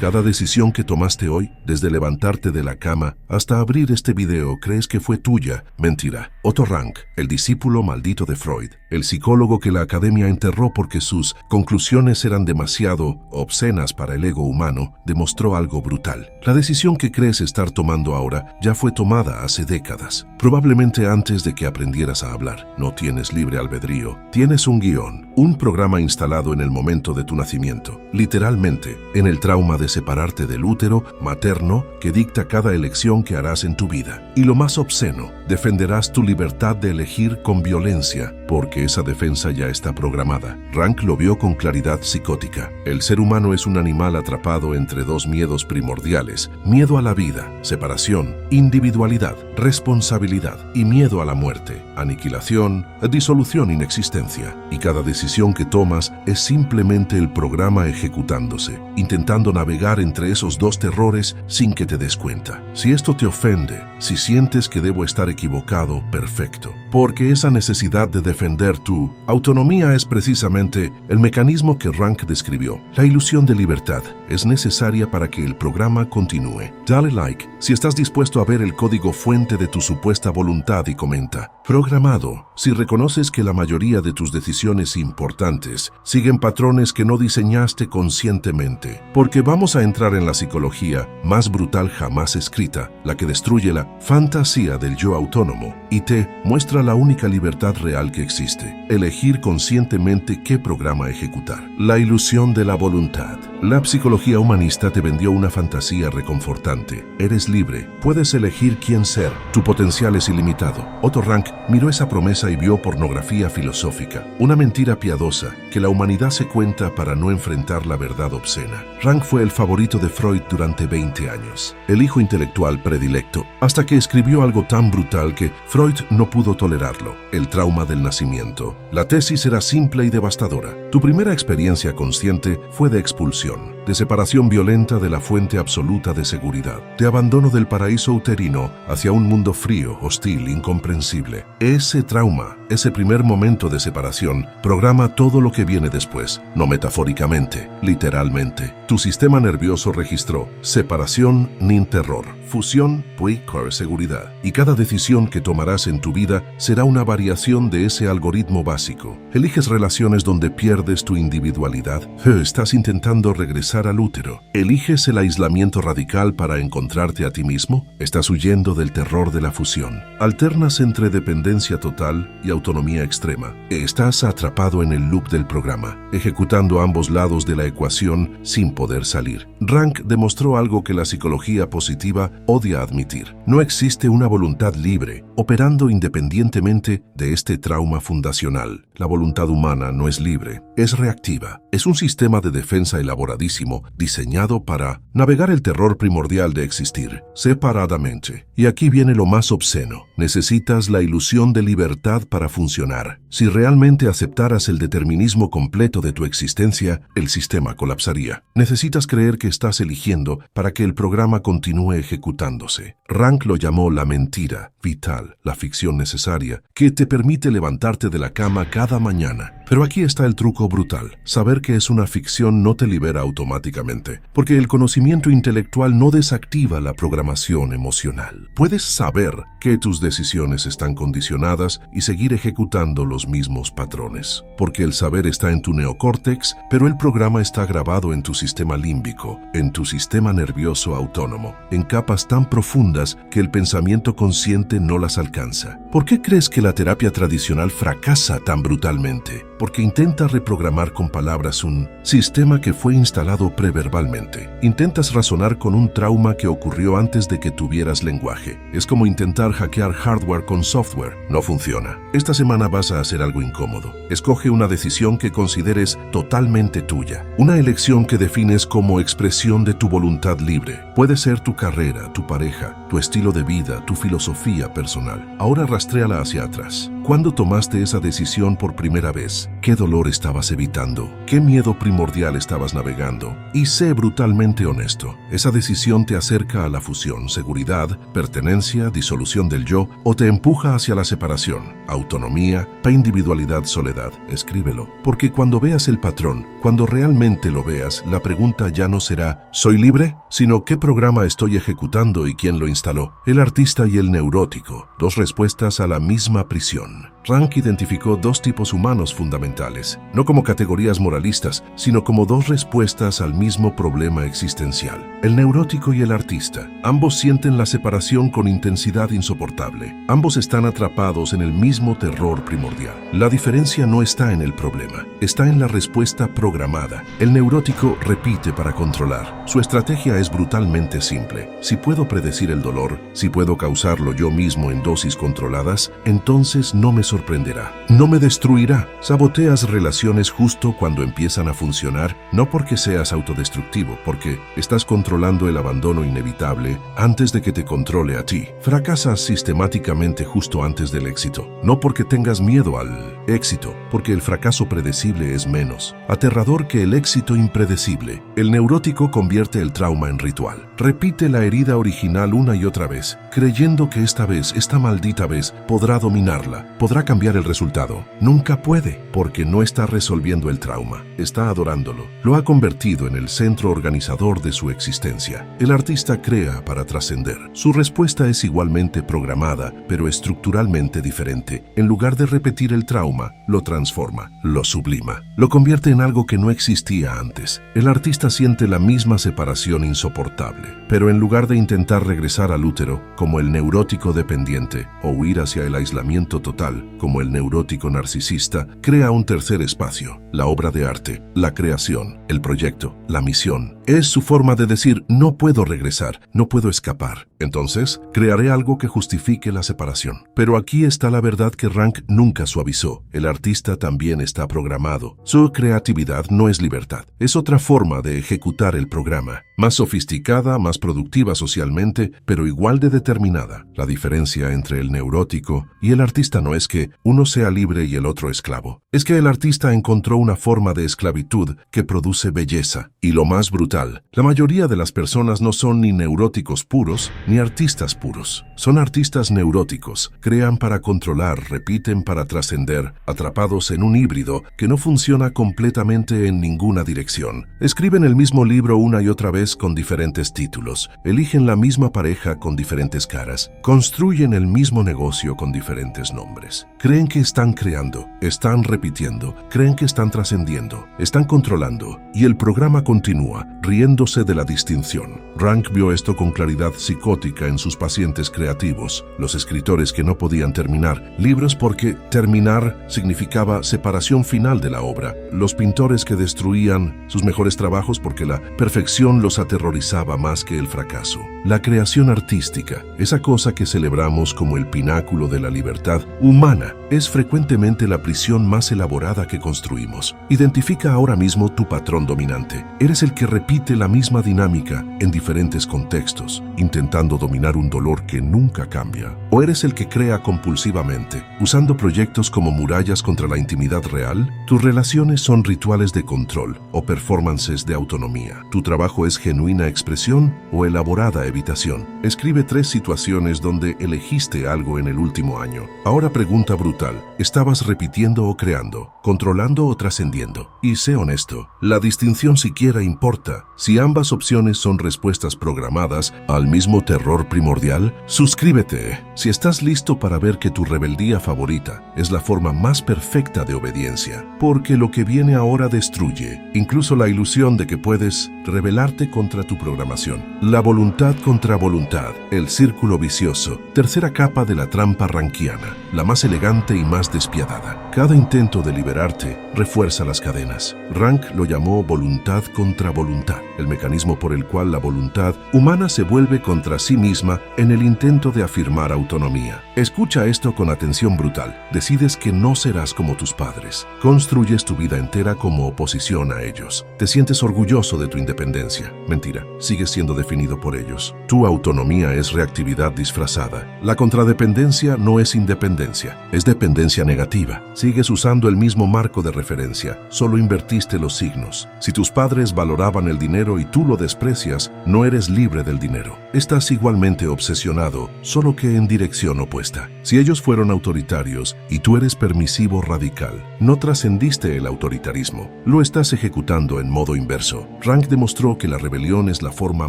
Cada decisión que tomaste hoy, desde levantarte de la cama hasta abrir este video, crees que fue tuya. Mentira. Otto Rank, el discípulo maldito de Freud, el psicólogo que la academia enterró porque sus conclusiones eran demasiado obscenas para el ego humano, demostró algo brutal. La decisión que crees estar tomando ahora ya fue tomada hace décadas, probablemente antes de que aprendieras a hablar. No tienes libre albedrío, tienes un guión, un programa instalado en el momento de tu nacimiento, literalmente, en el trauma de separarte del útero materno que dicta cada elección que harás en tu vida. Y lo más obsceno, defenderás tu libertad de elegir con violencia, porque esa defensa ya está programada. Rank lo vio con claridad psicótica. El ser humano es un animal atrapado entre dos miedos primordiales: miedo a la vida, separación, individualidad, responsabilidad, y miedo a la muerte, aniquilación, disolución, inexistencia. Y cada decisión que tomas es simplemente el programa ejecutándose, intentando navegar entre esos dos terrores sin que te des cuenta. Si esto te ofende, si sientes que debo estar equivocado, perfecto, porque esa necesidad de defender tu autonomía es precisamente el mecanismo que Rank describió. La ilusión de libertad es necesaria para que el programa continúe. Dale like si estás dispuesto a ver el código fuente de tu supuesta voluntad y comenta: programado, si reconoces que la mayoría de tus decisiones importantes siguen patrones que no diseñaste conscientemente, porque vamos a entrar en la psicología más brutal jamás escrita, la que destruye la fantasía del yo autónomo y te muestra la única libertad real que existe: elegir conscientemente qué programa ejecutar. La ilusión de la voluntad. La psicología humanista te vendió una fantasía reconfortante. Eres libre, puedes elegir quién ser, tu potencial es ilimitado. Otto Rank miró esa promesa y vio pornografía filosófica, una mentira piadosa que la humanidad se cuenta para no enfrentar la verdad obscena. Rank fue el favorito de Freud durante 20 años, el hijo intelectual predilecto, hasta que escribió algo tan brutal que Freud no pudo tolerarlo: el trauma del nacimiento. La tesis era simple y devastadora. Tu primera experiencia consciente fue de expulsión, de separación violenta de la fuente absoluta de seguridad, de abandono del paraíso uterino hacia un mundo frío, hostil, incomprensible. Ese trauma, ese primer momento de separación, programa todo lo que viene después, no metafóricamente, literalmente. Tu sistema nervioso registró separación, nin terror, fusión, puis seguridad. Y cada decisión que tomarás en tu vida será una variación de ese algoritmo básico. Eliges relaciones donde pierdes tu individualidad. Estás intentando regresar al útero. Eliges el aislamiento radical para encontrarte a ti mismo. Estás huyendo del terror de la fusión. Alternas entre dependencia total y autonomía extrema. Estás atrapado en el loop del programa, ejecutando ambos lados de la ecuación sin poder salir. Rank demostró algo que la psicología positiva odia admitir: no existe una voluntad libre, operando independientemente de este trauma fundacional. La voluntad humana no es libre, es reactiva. Es un sistema de defensa elaboradísimo, diseñado para navegar el terror primordial de existir separadamente. Y aquí viene lo más obsceno: necesitas la ilusión de libertad para funcionar. Si realmente aceptaras el determinismo completo de tu existencia, el sistema colapsaría. Necesitas creer que estás eligiendo para que el programa continúe ejecutándose. Rank lo llamó la mentira vital, la ficción necesaria, que te permite levantarte de la cama cada mañana. Pero aquí está el truco brutal: saber que es una ficción no te libera automáticamente, porque el conocimiento intelectual no desactiva la programación emocional. Puedes saber que tus decisiones están condicionadas y seguir ejecutando los mismos patrones, porque el saber está en tu neocórtex, pero el programa está grabado en tu sistema límbico, en tu sistema nervioso autónomo, en capas tan profundas que el pensamiento consciente no las alcanza. ¿Por qué crees que la terapia tradicional fracasa tan brutalmente? Porque intenta reprogramar con palabras un sistema que fue instalado preverbalmente. Intentas razonar con un trauma que ocurrió antes de que tuvieras lenguaje. Es como intentar hackear hardware con software. No funciona. Esta semana vas a hacer algo incómodo. Escoge una decisión que consideres totalmente tuya. Una elección que defines como expresión de tu voluntad libre. Puede ser tu carrera, tu pareja, tu estilo de vida, tu filosofía personal. Ahora rastréala hacia atrás. ¿Cuándo tomaste esa decisión por primera vez? ¿Qué dolor estabas evitando? ¿Qué miedo primordial estabas navegando? Y sé brutalmente honesto. Esa decisión te acerca a la fusión, seguridad, pertenencia, disolución del yo, o te empuja hacia la separación, autonomía, individualidad, soledad. Escríbelo. Porque cuando veas el patrón, cuando realmente lo veas, la pregunta ya no será ¿soy libre?, sino ¿qué programa estoy ejecutando y quién lo instaló? El artista y el neurótico, dos respuestas a la misma prisión. Rank identificó dos tipos humanos fundamentales, no como categorías moralistas, sino como dos respuestas al mismo problema existencial. El neurótico y el artista. Ambos sienten la separación con intensidad insoportable. Ambos están atrapados en el mismo terror primordial. La diferencia no está en el problema, está en la respuesta programada. El neurótico repite para controlar. Su estrategia es brutalmente simple. Si puedo predecir el dolor, si puedo causarlo yo mismo en dosis controladas, entonces no me sorprenderá, no me destruirá. Saboteas relaciones justo cuando empiezan a funcionar, no porque seas autodestructivo, porque estás controlando el abandono inevitable antes de que te controle a ti. Fracasas sistemáticamente justo antes del éxito, no porque tengas miedo al éxito, porque el fracaso predecible es menos aterrador que el éxito impredecible. El neurótico convierte el trauma en ritual. Repite la herida original una y otra vez, creyendo que esta vez, esta maldita vez, podrá dominarla, podrá cambiar el resultado. Nunca puede, porque no está resolviendo el trauma, está adorándolo. Lo ha convertido en el centro organizador de su existencia. El artista crea para trascender. Su respuesta es igualmente programada, pero estructuralmente diferente. En lugar de repetir el trauma, lo transforma, lo sublima, lo convierte en algo que no existía antes. El artista siente la misma separación insoportable, pero en lugar de intentar regresar al útero, como el neurótico dependiente, o huir hacia el aislamiento total, como el neurótico narcisista, crea un tercer espacio, la obra de arte, la creación, el proyecto, la misión. Es su forma de decir, no puedo regresar, no puedo escapar. Entonces, crearé algo que justifique la separación. Pero aquí está la verdad que Rank nunca suavizó. El artista también está programado. Su creatividad no es libertad, es otra forma de ejecutar el programa. Más sofisticada, más productiva socialmente, pero igual de determinada. La diferencia entre el neurótico y el artista no es que uno sea libre y el otro esclavo. Es que el artista encontró una forma de esclavitud que produce belleza. Y lo más brutal, la mayoría de las personas no son ni neuróticos puros, ni artistas puros. Son artistas neuróticos. Crean para controlar, repiten para trascender, atrapados en un híbrido que no funciona completamente en ninguna dirección. Escriben el mismo libro una y otra vez con diferentes títulos. Eligen la misma pareja con diferentes caras. Construyen el mismo negocio con diferentes nombres. Creen que están creando, están repitiendo, creen que están trascendiendo, están controlando, y el programa continúa, riéndose de la distinción. Rank vio esto con claridad psicótica en sus pacientes creativos, los escritores que no podían terminar libros porque terminar significaba separación final de la obra, los pintores que destruían sus mejores trabajos porque la perfección los aterrorizaba más que el fracaso. La creación artística, esa cosa que celebramos como el pináculo de la libertad humana, es frecuentemente la prisión más elaborada que construimos. Identifica ahora mismo tu patrón dominante. Eres el que repite la misma dinámica en diferentes contextos, intentando dominar un dolor que nunca cambia. O eres el que crea compulsivamente, usando proyectos como murallas contra la intimidad real. Tus relaciones son rituales de control o performances de autonomía. Tu trabajo es genuina expresión o elaborada evitación. Escribe 3 situaciones donde elegiste algo en el último año. Ahora pregunta brutal, ¿estabas repitiendo o creando, controlando o trascendiendo? Y sé honesto, la distinción siquiera importa. Si ambas opciones son respuestas programadas al mismo terror primordial, suscríbete. Si estás listo para ver que tu rebeldía favorita es la forma más perfecta de obediencia, porque lo que viene ahora destruye, incluso la ilusión de que puedes rebelarte contra tu programación. La voluntad contra voluntad, el círculo vicioso, tercera capa de la trampa rankiana, la más elegante y más despiadada. Cada intento de liberarte refuerza las cadenas. Rank lo llamó voluntad contra voluntad. voluntad, el mecanismo por el cual la voluntad humana se vuelve contra sí misma en el intento de afirmar autonomía. Escucha esto con atención brutal. Decides que no serás como tus padres. Construyes tu vida entera como oposición a ellos. Te sientes orgulloso de tu independencia. Mentira, sigues siendo definido por ellos. Tu autonomía es reactividad disfrazada. La contradependencia no es independencia, es dependencia negativa. Sigues usando el mismo marco de referencia, solo invertiste los signos. Si tus padres valoraban el dinero y tú lo desprecias, no eres libre del dinero. Estás igualmente obsesionado, solo que en dirección opuesta. Si ellos fueron autoritarios y tú eres permisivo radical, no trascendiste el autoritarismo, lo estás ejecutando en modo inverso. Rank demostró que la rebelión es la forma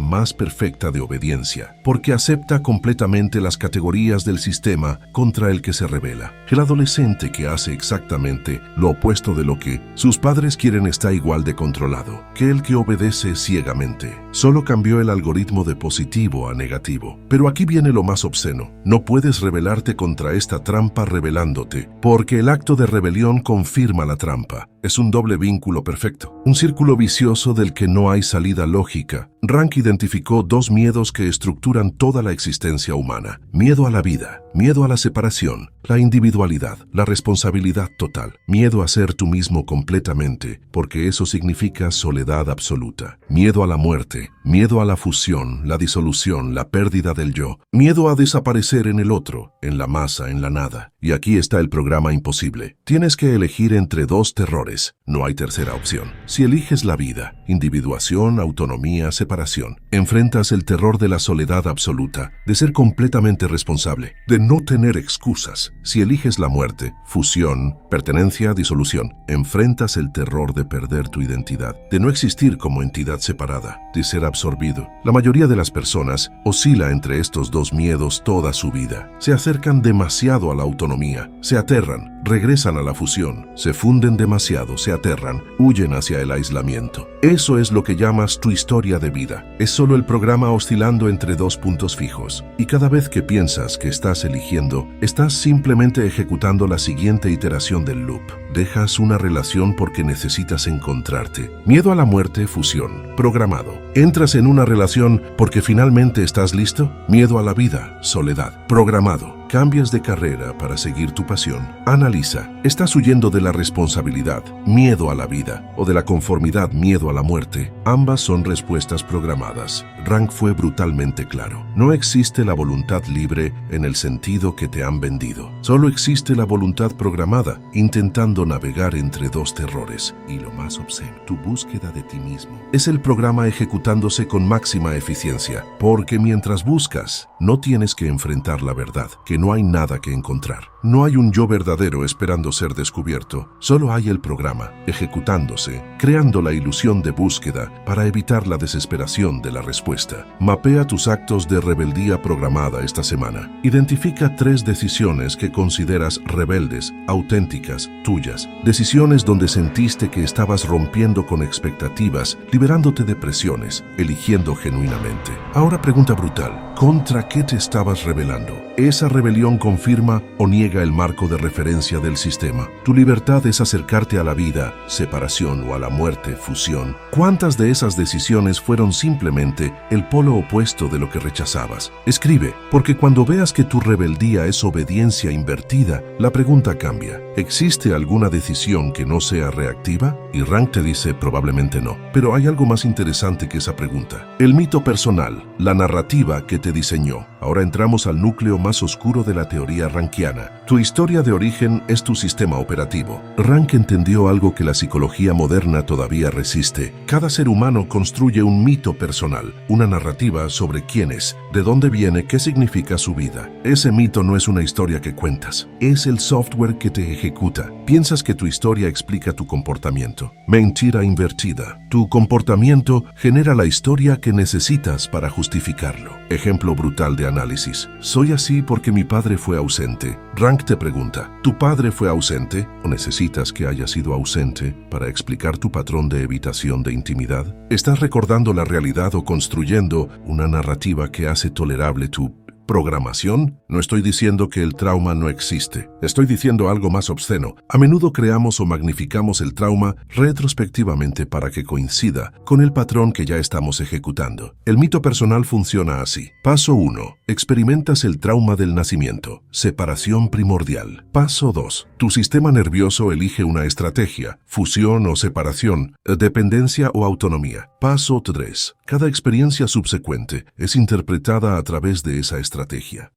más perfecta de obediencia, porque acepta completamente las categorías del sistema contra el que se rebela. El adolescente que hace exactamente lo opuesto de lo que sus padres quieren está igual de controlado que el que obedece ciegamente. Solo cambió el algoritmo de positivo a negativo. Pero aquí viene lo más obsceno. No puedes rebelarte contra esta trampa rebelándote, porque el acto de rebelión confirma la trampa. Es un doble vínculo perfecto, un círculo vicioso del que no hay salida lógica. Rank identificó dos miedos que estructuran toda la existencia humana: miedo a la vida, miedo a la separación, la individualidad, la responsabilidad total, miedo a ser tú mismo completamente, porque eso significa soledad absoluta, miedo a la muerte, miedo a la fusión, la disolución, la pérdida del yo, miedo a desaparecer en el otro, en la masa, en la nada. Y aquí está el programa imposible. Tienes que elegir entre dos terrores. No hay tercera opción. Si eliges la vida, individuación, autonomía, separación, enfrentas el terror de la soledad absoluta, de ser completamente responsable, de no tener excusas. Si eliges la muerte, fusión, pertenencia, disolución, enfrentas el terror de perder tu identidad, de no existir como entidad separada, de ser absorbido. La mayoría de las personas oscila entre estos dos miedos toda su vida. Se acercan demasiado a la autonomía, se aterran, regresan a la fusión, se funden demasiado, se aterran, huyen hacia el aislamiento. Eso es lo que llamas tu historia de vida. Es solo el programa oscilando entre dos puntos fijos. Y cada vez que piensas que estás eligiendo, estás simplemente ejecutando la siguiente iteración del loop. Dejas una relación porque necesitas encontrarte. Miedo a la muerte, fusión, programado. Entras en una relación porque finalmente estás listo. Miedo a la vida, soledad, programado. Cambias de carrera para seguir tu pasión. Analiza. ¿Estás huyendo de la responsabilidad, miedo a la vida, o de la conformidad, miedo a la muerte? Ambas son respuestas programadas. Rank fue brutalmente claro. No existe la voluntad libre en el sentido que te han vendido. Solo existe la voluntad programada, intentando navegar entre dos terrores. Y lo más obsceno, tu búsqueda de ti mismo. Es el programa ejecutándose con máxima eficiencia, porque mientras buscas, no tienes que enfrentar la verdad, que no hay nada que encontrar. No hay un yo verdadero esperando ser descubierto. Solo hay el programa, ejecutándose, creando la ilusión de búsqueda para evitar la desesperación de la respuesta. Mapea tus actos de rebeldía programada esta semana. Identifica 3 decisiones que consideras rebeldes, auténticas, tuyas. Decisiones donde sentiste que estabas rompiendo con expectativas, liberándote de presiones, eligiendo genuinamente. Ahora pregunta brutal: ¿contra qué te estabas rebelando? ¿Esa rebelión confirma o niega el marco de referencia del sistema? Tu libertad es acercarte a la vida, separación, o a la muerte, fusión. ¿Cuántas de esas decisiones fueron simplemente el polo opuesto de lo que rechazabas? Escribe, porque cuando veas que tu rebeldía es obediencia invertida, la pregunta cambia. ¿Existe alguna decisión que no sea reactiva? Y Rank te dice probablemente no. Pero hay algo más interesante que esa pregunta. El mito personal, la narrativa que te diseñó. Ahora entramos al núcleo más oscuro de la teoría rankiana. Tu historia de origen es tu sistema operativo. Rank entendió algo que la psicología moderna todavía resiste. Cada ser humano construye un mito personal, una narrativa sobre quién es, de dónde viene, qué significa su vida. Ese mito no es una historia que cuentas, es el software que te ejecuta. Piensas que tu historia explica tu comportamiento. Mentira invertida. Tu comportamiento genera la historia que necesitas para justificarlo. Ejemplo brutal de análisis. Soy así porque mi padre fue ausente. Rank te pregunta, ¿tu padre fue ausente o necesitas que haya sido ausente para explicar tu patrón de evitación de intimidad? ¿Estás recordando la realidad o construyendo una narrativa que hace tolerable tu ¿Programación? No estoy diciendo que el trauma no existe. Estoy diciendo algo más obsceno. A menudo creamos o magnificamos el trauma retrospectivamente para que coincida con el patrón que ya estamos ejecutando. El mito personal funciona así. Paso 1. Experimentas el trauma del nacimiento. Separación primordial. Paso 2. Tu sistema nervioso elige una estrategia. Fusión o separación. Dependencia o autonomía. Paso 3. Cada experiencia subsecuente es interpretada a través de esa estrategia.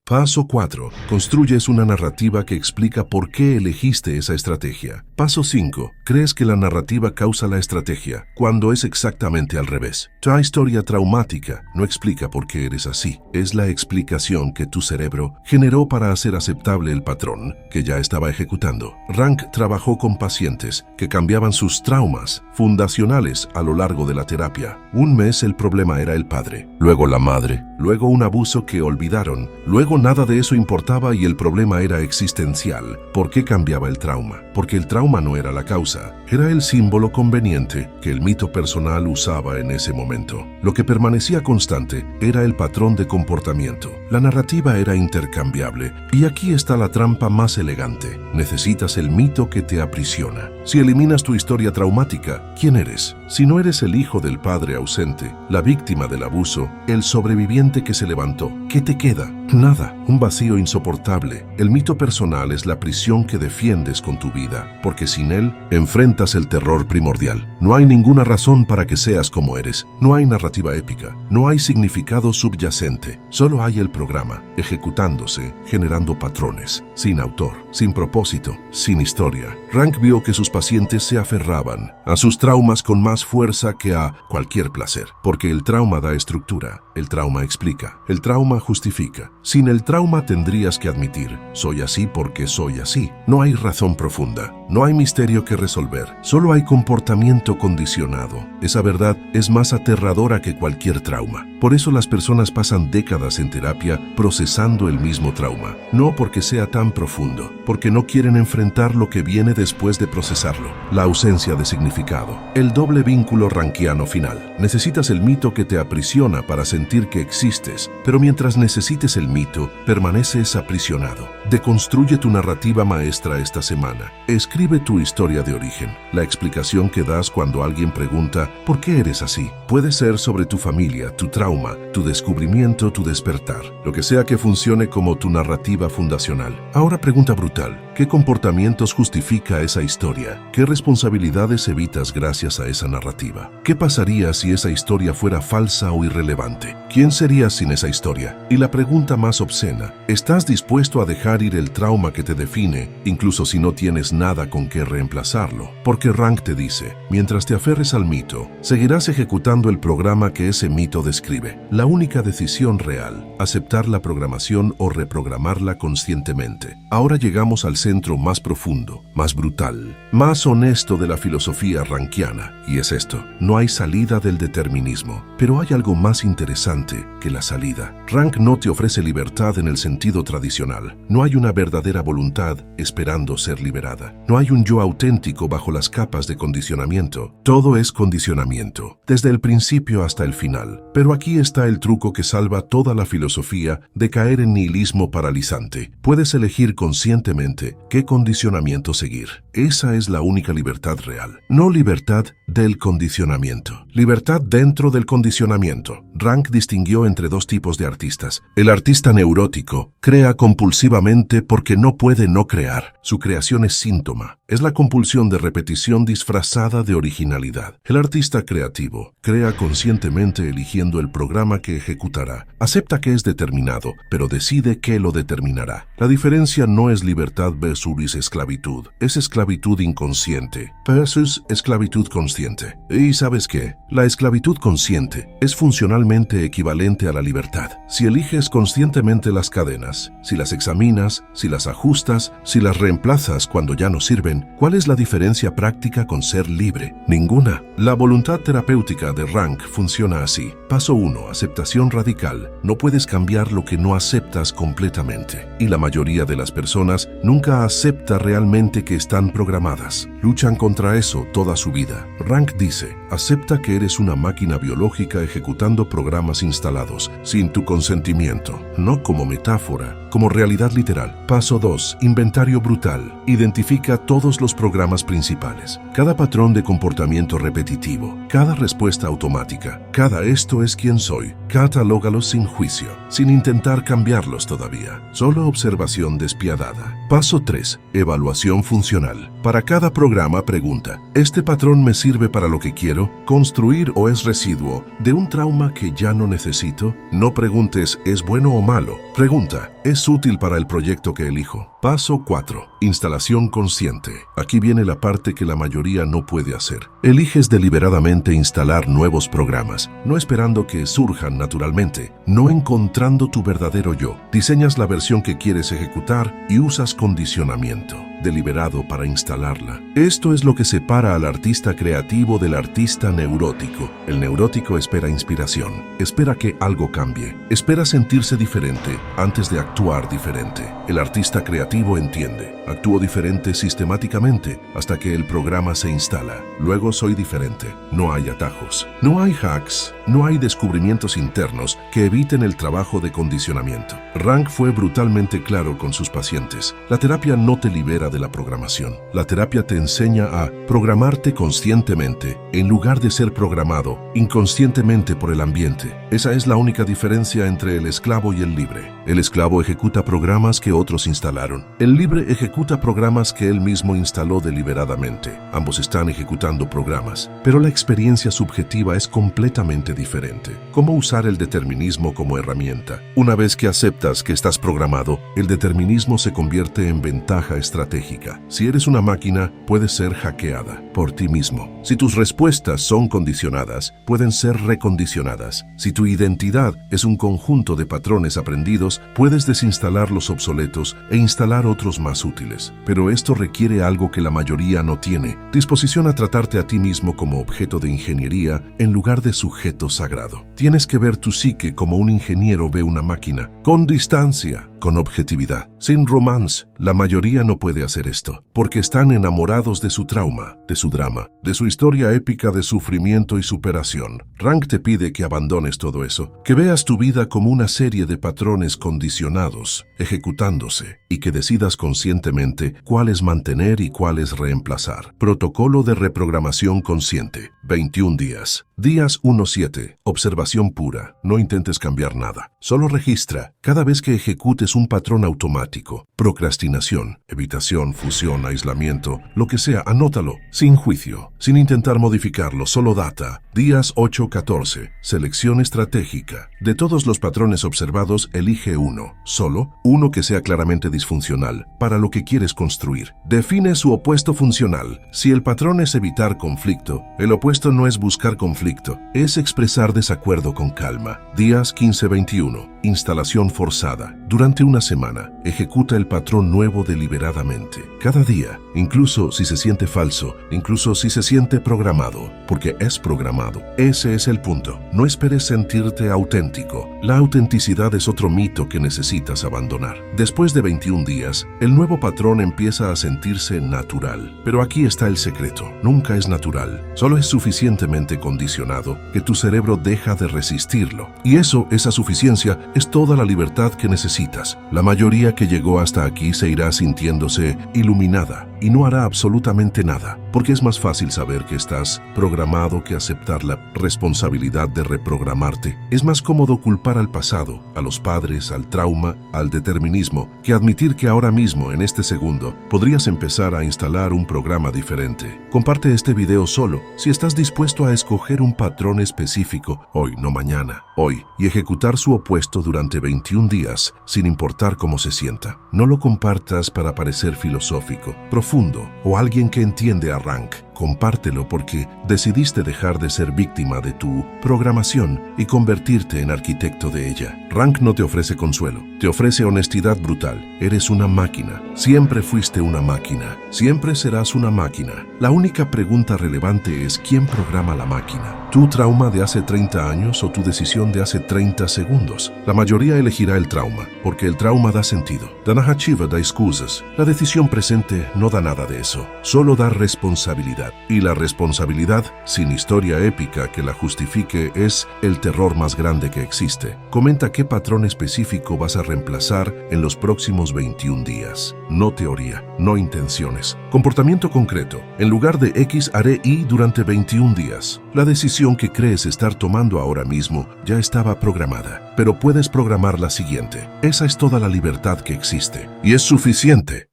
Paso 4. Construyes una narrativa que explica por qué elegiste esa estrategia. Paso 5. Crees que la narrativa causa la estrategia, cuando es exactamente al revés. Tu historia traumática no explica por qué eres así. Es la explicación que tu cerebro generó para hacer aceptable el patrón que ya estaba ejecutando. Rank trabajó con pacientes que cambiaban sus traumas fundacionales a lo largo de la terapia. Un mes el problema era el padre, luego la madre, luego un abuso que olvidaron, luego nada de eso importaba y el problema era existencial. ¿Por qué cambiaba el trauma? Porque el trauma no era la causa, era el símbolo conveniente que el mito personal usaba en ese momento. Lo que permanecía constante era el patrón de comportamiento. La narrativa era intercambiable y aquí está la trampa más elegante. Necesitas el mito que te aprisiona. Si eliminas tu historia traumática, ¿quién eres? Si no eres el hijo del padre ausente, la víctima del abuso, el sobreviviente que se levantó, ¿qué te queda? Nada, un vacío insoportable. El mito personal es la prisión que defiendes con tu vida, porque sin él enfrentas el terror primordial. No hay ninguna razón para que seas como eres. No hay narrativa épica, no hay significado subyacente. Solo hay el programa, ejecutándose, generando patrones, sin autor, sin propósito, sin historia. Rank vio que sus pacientes se aferraban a sus traumas con más fuerza que a cualquier placer, porque el trauma da estructura, el trauma explica, el trauma justifica. Sin el trauma tendrías que admitir, soy así porque soy así. No hay razón profunda, no hay misterio que resolver, solo hay comportamiento condicionado. Esa verdad es más aterradora que cualquier trauma. Por eso las personas pasan décadas en terapia procesando el mismo trauma. No porque sea tan profundo, porque no quieren enfrentar lo que viene después de procesarlo. La ausencia de significado. El doble vínculo rankiano final. Necesitas el mito que te aprisiona para sentir que existes, pero mientras necesites el mito, permaneces aprisionado. Deconstruye tu narrativa maestra esta semana. Escribe tu historia de origen. La explicación que das cuando alguien pregunta ¿por qué eres así? Puede ser sobre tu familia, tu trauma, tu descubrimiento, tu despertar. Lo que sea que funcione como tu narrativa fundacional. Ahora pregunta brutal. ¿Qué comportamientos justifica esa historia? ¿Qué responsabilidades evitas gracias a esa narrativa? ¿Qué pasaría si esa historia fuera falsa o irrelevante? ¿Quién serías sin esa historia? Y la pregunta más obscena, ¿estás dispuesto a dejar ir el trauma que te define, incluso si no tienes nada con qué reemplazarlo? Porque Rank te dice, mientras te aferres al mito, seguirás ejecutando el programa que ese mito describe. La única decisión real, aceptar la programación o reprogramarla conscientemente. Ahora llegamos al centro más profundo, más brutal, más honesto de la filosofía rankiana, y es esto: no hay salida del determinismo, pero hay algo más interesante que la salida. Rank no te ofrece libertad en el sentido tradicional. No hay una verdadera voluntad esperando ser liberada. No hay un yo auténtico bajo las capas de condicionamiento. Todo es condicionamiento, desde el principio hasta el final. Pero aquí está el truco que salva toda la filosofía de caer en nihilismo paralizante. Puedes elegir conscientemente qué condicionamiento seguir. Esa es la única libertad real. No libertad del condicionamiento. Libertad dentro del condicionamiento. Rank distinguió entre dos tipos de artistas. El artista neurótico crea compulsivamente porque no puede no crear. Su creación es síntoma. Es la compulsión de repetición disfrazada de originalidad. El artista creativo crea conscientemente eligiendo el programa que ejecutará. Acepta que es determinado, pero decide qué lo determinará. La diferencia no es libertad versus esclavitud. Es esclavitud inconsciente versus esclavitud consciente. ¿Y sabes qué? La esclavitud consciente es funcionalmente equivalente a la libertad. Si eliges conscientemente las cadenas, si las examinas, si las ajustas, si las reemplazas cuando ya no sirven, ¿cuál es la diferencia práctica con ser libre? Ninguna. La voluntad terapéutica de Rank funciona así. Paso 1. Aceptación radical. No puedes cambiar lo que no aceptas completamente. Y la mayoría de las personas nunca acepta realmente que están programadas. Luchan contra eso toda su vida. Rank dice, Acepta que eres una máquina biológica ejecutando programas instalados, sin tu consentimiento, no como metáfora, como realidad literal. Paso 2. Inventario brutal. Identifica todos los programas principales. Cada patrón de comportamiento repetitivo, cada respuesta automática, cada esto es quien soy. Catalógalos sin juicio, sin intentar cambiarlos todavía. Solo observación despiadada. Paso 3. Evaluación funcional. Para cada programa pregunta, ¿este patrón me sirve para lo que quiero construir o es residuo de un trauma que ya no necesito? No preguntes, ¿es bueno o malo? Pregunta, ¿es útil para el proyecto que elijo? Paso 4. Instalación consciente. Aquí viene la parte que la mayoría no puede hacer. Eliges deliberadamente instalar nuevos programas, no esperando que surjan naturalmente, no encontrando tu verdadero yo. Diseñas la versión que quieres ejecutar y usas condicionamiento deliberado para instalarla. Esto es lo que separa al artista creativo del artista neurótico. El neurótico espera inspiración, espera que algo cambie, espera sentirse diferente antes de actuar diferente. El artista creativo entiende, actúo diferente sistemáticamente hasta que el programa se instala. Luego soy diferente. No hay atajos, no hay hacks, no hay descubrimientos internos que eviten el trabajo de condicionamiento. Rank fue brutalmente claro con sus pacientes. La terapia no te libera de la programación. La terapia te enseña a programarte conscientemente en lugar de ser programado inconscientemente por el ambiente. Esa es la única diferencia entre el esclavo y el libre. El esclavo ejecuta programas que otros instalaron. El libre ejecuta programas que él mismo instaló deliberadamente. Ambos están ejecutando programas, pero la experiencia subjetiva es completamente diferente. ¿Cómo usar el determinismo como herramienta? Una vez que aceptas que estás programado, el determinismo se convierte en ventaja estratégica. Si eres una máquina, puedes ser hackeada por ti mismo. Si tus respuestas son condicionadas, pueden ser recondicionadas. Si tu identidad es un conjunto de patrones aprendidos, puedes desinstalar los obsoletos e instalar otros más útiles. Pero esto requiere algo que la mayoría no tiene: disposición a tratarte a ti mismo como objeto de ingeniería en lugar de sujeto sagrado. Tienes que ver tu psique como un ingeniero ve una máquina, con distancia, con objetividad, sin romance. La mayoría no puede hacer esto, porque están enamorados de su trauma, de su drama, de su historia épica de sufrimiento y superación. Rank te pide que abandones todo eso, que veas tu vida como una serie de patrones condicionados, ejecutándose, y que decidas conscientemente cuáles mantener y cuáles reemplazar. Protocolo de reprogramación consciente. 21 días. Días 1-7. Observación pura. No intentes cambiar nada. Solo registra. Cada vez que ejecutes un patrón automático, procrastinación, evitación, fusión, aislamiento, lo que sea, anótalo, sin juicio, sin intentar modificarlo, solo data. Días 8-14. Selección estratégica. De todos los patrones observados, elige uno. Solo uno que sea claramente disfuncional para lo que quieres construir. Define su opuesto funcional. Si el patrón es evitar conflicto, el opuesto no es buscar conflicto, es expresar desacuerdo con calma. Días 15-21. Instalación forzada. Durante una semana, ejecuta el patrón nuevo deliberadamente. Cada día, incluso si se siente falso, incluso si se siente programado, porque es programado. Ese es el punto. No esperes sentirte auténtico. La autenticidad es otro mito que necesitas abandonar. Después de 21 días, el nuevo patrón empieza a sentirse natural. Pero aquí está el secreto. Nunca es natural. Solo es suficientemente condicionado que tu cerebro deja de resistirlo. Y esa suficiencia, es toda la libertad que necesitas. La mayoría que llegó hasta aquí se irá sintiéndose iluminada y no hará absolutamente nada, porque es más fácil saber que estás programado que aceptar la responsabilidad de reprogramarte. Es más cómodo culpar al pasado, a los padres, al trauma, al determinismo, que admitir que ahora mismo, en este segundo, podrías empezar a instalar un programa diferente. Comparte este video solo si estás dispuesto a escoger un patrón específico, hoy, no mañana, hoy, y ejecutar su opuesto durante 21 días, sin importar cómo se sienta. No lo compartas para parecer filosófico, profundo o alguien que entiende a Rank. Compártelo porque decidiste dejar de ser víctima de tu programación y convertirte en arquitecto de ella. Rank no te ofrece consuelo, te ofrece honestidad brutal. Eres una máquina. Siempre fuiste una máquina. Siempre serás una máquina. La única pregunta relevante es ¿quién programa la máquina? ¿Tu trauma de hace 30 años o tu decisión de hace 30 segundos? La mayoría elegirá el trauma, porque el trauma da sentido. Da narrativa, da excusas. La decisión presente no da nada de eso, solo da responsabilidad. realidad. Y la responsabilidad, sin historia épica que la justifique, es el terror más grande que existe. Comenta qué patrón específico vas a reemplazar en los próximos 21 días. No teoría, no intenciones. Comportamiento concreto. En lugar de X haré Y durante 21 días. La decisión que crees estar tomando ahora mismo ya estaba programada, pero puedes programar la siguiente. Esa es toda la libertad que existe. Y es suficiente.